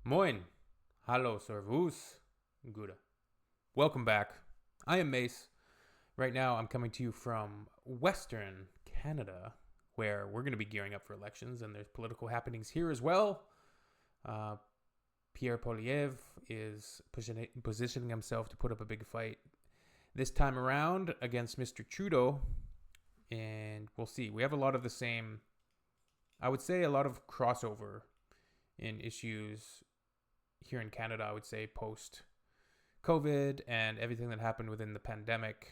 Moin, hallo, servus, gute. Welcome back. I am Mace. Right now, I'm coming to you from Western Canada, where we're going to be gearing up for elections, and there's political happenings here as well. Pierre Poilievre is positioning himself to put up a big fight this time around against Mr. Trudeau, and we'll see. We have a lot of the same, I would say, a lot of crossover in issues here in Canada, I would say, post-COVID and everything that happened within the pandemic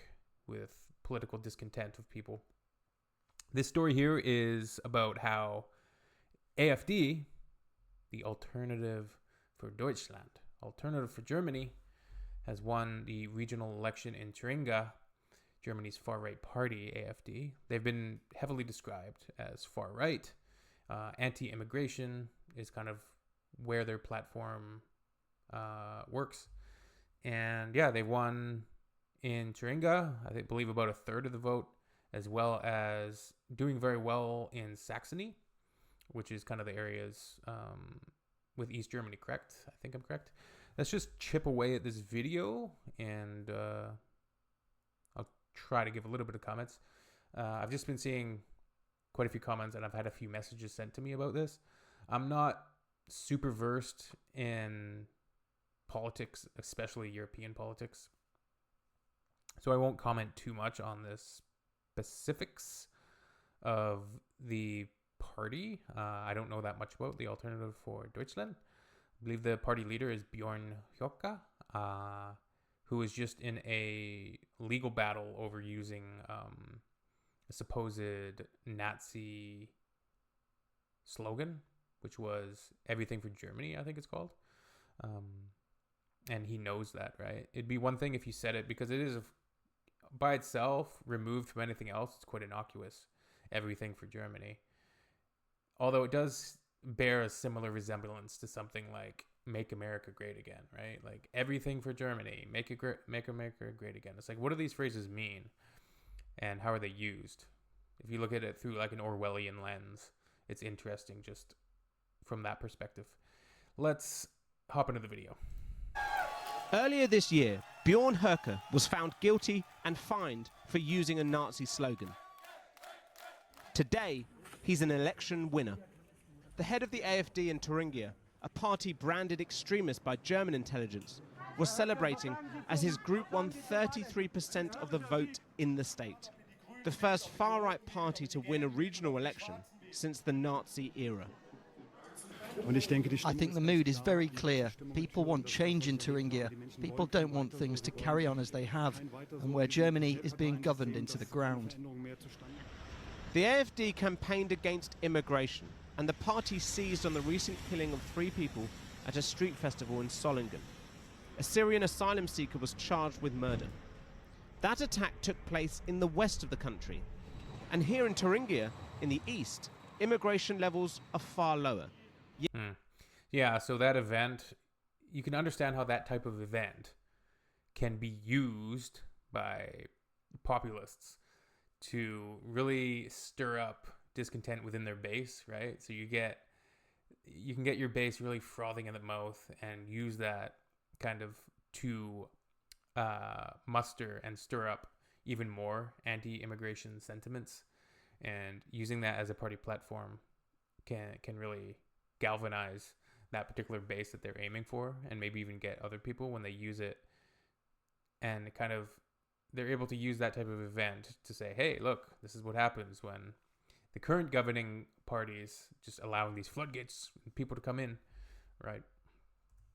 with political discontent of people. This story here is about how AfD, the Alternative for Deutschland, Alternative for Germany, has won the regional election in Thuringia, Germany's far-right party, AfD. They've been heavily described as far-right. Anti-immigration is kind of where their platform works. And yeah, they won in Thuringia, I believe about a third of the vote, as well as doing very well in Saxony, which is kind of the areas with East Germany, correct? I think I'm correct. Let's just chip away at this video, and I'll try to give a little bit of comments. I've just been seeing quite a few comments, and I've had a few messages sent to me about this. I'm not super versed in politics, especially European politics, so I won't comment too much on the specifics of the party. I don't know that much about the Alternative for Deutschland. I believe the party leader is Bjorn Höcke, who is just in a legal battle over using a supposed Nazi slogan, which was everything for Germany, I think it's called. And he knows that, right? It'd be one thing if you said it, because it is by itself, removed from anything else, it's quite innocuous. Everything for Germany. Although it does bear a similar resemblance to something like Make America Great Again, right? Like everything for Germany, make America great again. It's like, what do these phrases mean? And how are they used? If you look at it through like an Orwellian lens, it's interesting just from that perspective. Let's hop into the video. Earlier this year, Bjorn Höcke was found guilty and fined for using a Nazi slogan. Today, he's an election winner. The head of the AfD in Thuringia, a party branded extremist by German intelligence, was celebrating as his group won 33% of the vote in the state. The first far-right party to win a regional election since the Nazi era. I think the mood is very clear. People want change in Thuringia. People don't want things to carry on as they have, and where Germany is being governed into the ground. The AfD campaigned against immigration, and the party seized on the recent killing of 3 people at a street festival in Solingen. A Syrian asylum seeker was charged with murder. That attack took place in the west of the country. And here in Thuringia, in the east, immigration levels are far lower. Yeah, so that event, you can understand how that type of event can be used by populists to really stir up discontent within their base, right? So you can get your base really frothing at the mouth and use that kind of to muster and stir up even more anti-immigration sentiments, and using that as a party platform can really galvanize that particular base that they're aiming for, and maybe even get other people when they use it, and kind of they're able to use that type of event to say, hey, look, this is what happens when the current governing parties just allowing these floodgates people to come in, right?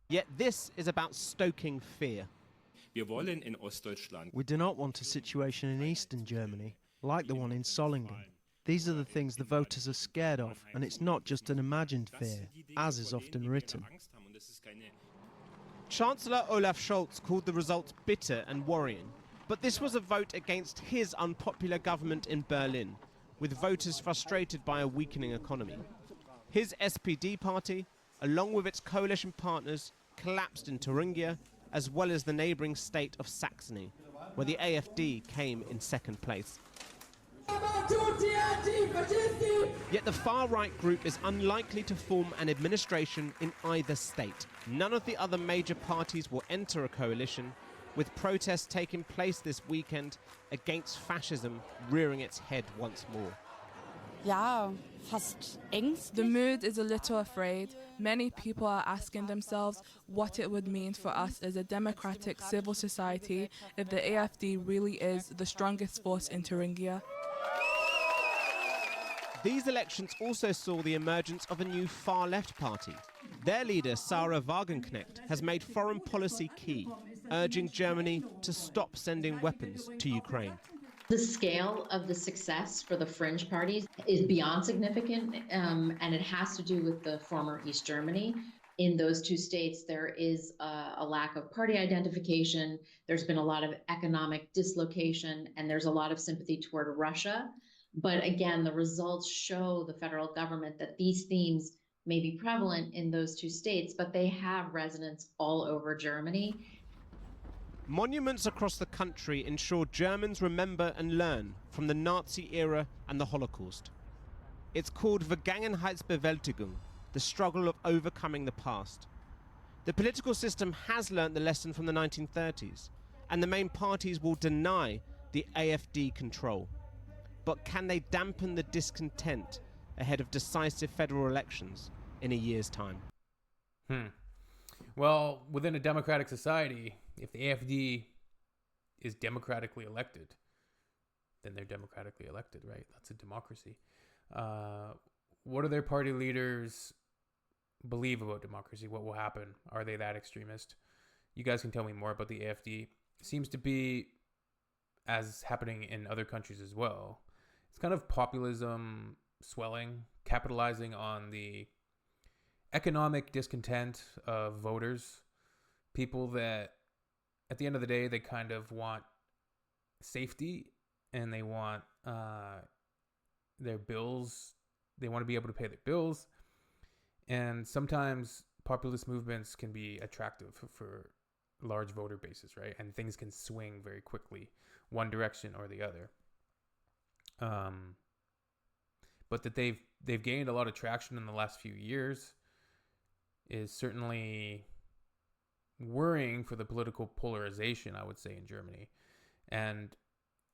Yet this is about stoking fear. Wir wollen in Ostdeutschland. We do not want a situation in eastern Germany like the one in Solingen. These are the things the voters are scared of, and it's not just an imagined fear, as is often written. Chancellor Olaf Scholz called the results bitter and worrying, but this was a vote against his unpopular government in Berlin, with voters frustrated by a weakening economy. His SPD party, along with its coalition partners, collapsed in Thuringia, as well as the neighbouring state of Saxony, where the AfD came in second place. Yet the far-right group is unlikely to form an administration in either state. None of the other major parties will enter a coalition, with protests taking place this weekend against fascism rearing its head once more. Ja, fast ängstlich. The mood is a little afraid. Many people are asking themselves what it would mean for us as a democratic civil society if the AfD really is the strongest force in Thuringia. These elections also saw the emergence of a new far-left party. Their leader, Sarah Wagenknecht, has made foreign policy key, urging Germany to stop sending weapons to Ukraine. The scale of the success for the fringe parties is beyond significant, and it has to do with the former East Germany. In those two states, there is a lack of party identification. There's been a lot of economic dislocation, and there's a lot of sympathy toward Russia. But again, the results show the federal government that these themes may be prevalent in those two states, but they have resonance all over Germany. Monuments across the country ensure Germans remember and learn from the Nazi era and the Holocaust. It's called Vergangenheitsbewältigung, the struggle of overcoming the past. The political system has learnt the lesson from the 1930s, and the main parties will deny the AfD control. But can they dampen the discontent ahead of decisive federal elections in a year's time? Well, within a democratic society, if the AfD is democratically elected, then they're democratically elected, right? That's a democracy. What do their party leaders believe about democracy? What will happen? Are they that extremist? You guys can tell me more about the AfD. It seems to be, as happening in other countries as well, it's kind of populism swelling, capitalizing on the economic discontent of voters, people that at the end of the day, they kind of want safety and they want their bills. They want to be able to pay their bills. And sometimes populist movements can be attractive for large voter bases, right? And things can swing very quickly, one direction or the other. But that they've gained a lot of traction in the last few years is certainly worrying for the political polarization, I would say, in Germany. And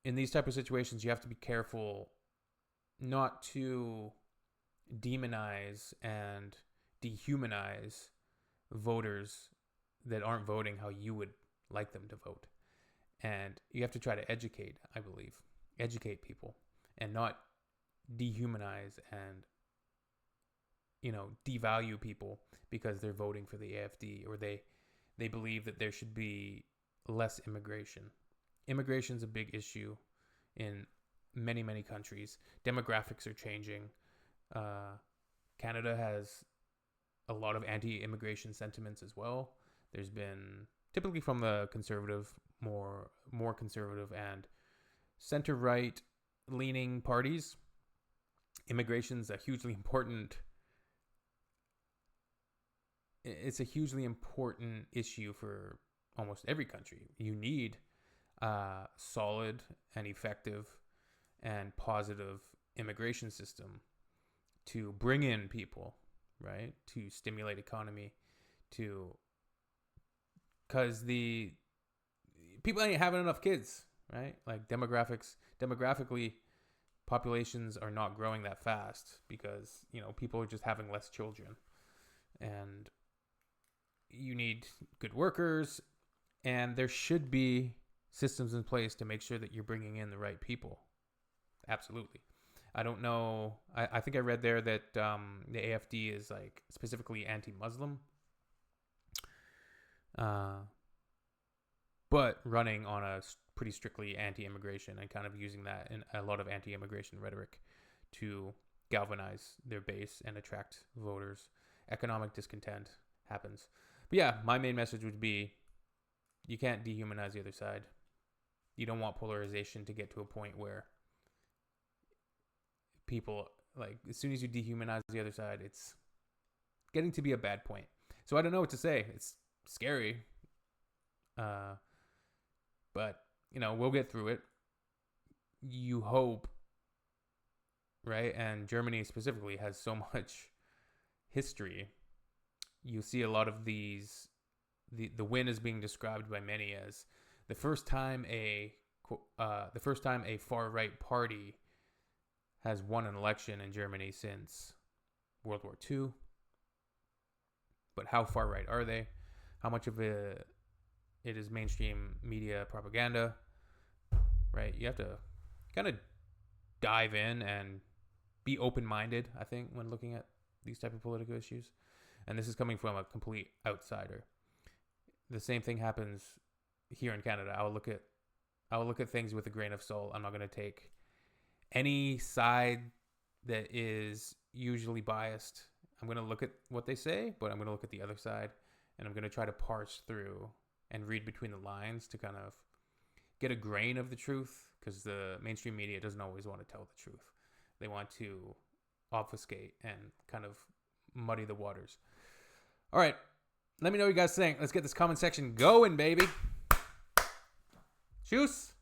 in these type of situations, you have to be careful not to demonize and dehumanize voters that aren't voting how you would like them to vote. And you have to try to educate, I believe, educate people and not dehumanize and, devalue people because they're voting for the AfD or they believe that there should be less immigration. Immigration is a big issue in many, many countries. Demographics are changing. Canada has a lot of anti-immigration sentiments as well. There's been, typically from the conservative, more conservative and center-right leaning parties, immigration's a hugely important issue for almost every country. You need a solid and effective and positive immigration system to bring in people, right? To stimulate economy, because the people ain't having enough kids, right? Like demographically, populations are not growing that fast because, people are just having less children. And you need good workers, and there should be systems in place to make sure that you're bringing in the right people. Absolutely. I don't know. I think I read there that the AfD is like specifically anti-Muslim, but running on a pretty strictly anti-immigration and kind of using that in a lot of anti-immigration rhetoric to galvanize their base and attract voters. Economic discontent happens. But yeah, my main message would be you can't dehumanize the other side. You don't want polarization to get to a point where people, like, as soon as you dehumanize the other side, it's getting to be a bad point. So I don't know what to say. It's scary. But, we'll get through it. You hope right? And Germany specifically has so much history. You see a lot of these. The win is being described by many as the first time a far right party has won an election in Germany since World War II. But how far right are they? How much of it is mainstream media propaganda? Right? You have to kind of dive in and be open-minded, I think, when looking at these type of political issues. And this is coming from a complete outsider. The same thing happens here in Canada. I will look at things with a grain of salt. I'm not going to take any side that is usually biased. I'm going to look at what they say, but I'm going to look at the other side, and I'm going to try to parse through and read between the lines to kind of get a grain of the truth, because the mainstream media doesn't always want to tell the truth. They want to obfuscate and kind of muddy the waters. All right. Let me know what you guys think. Let's get this comment section going, baby. Tschüss.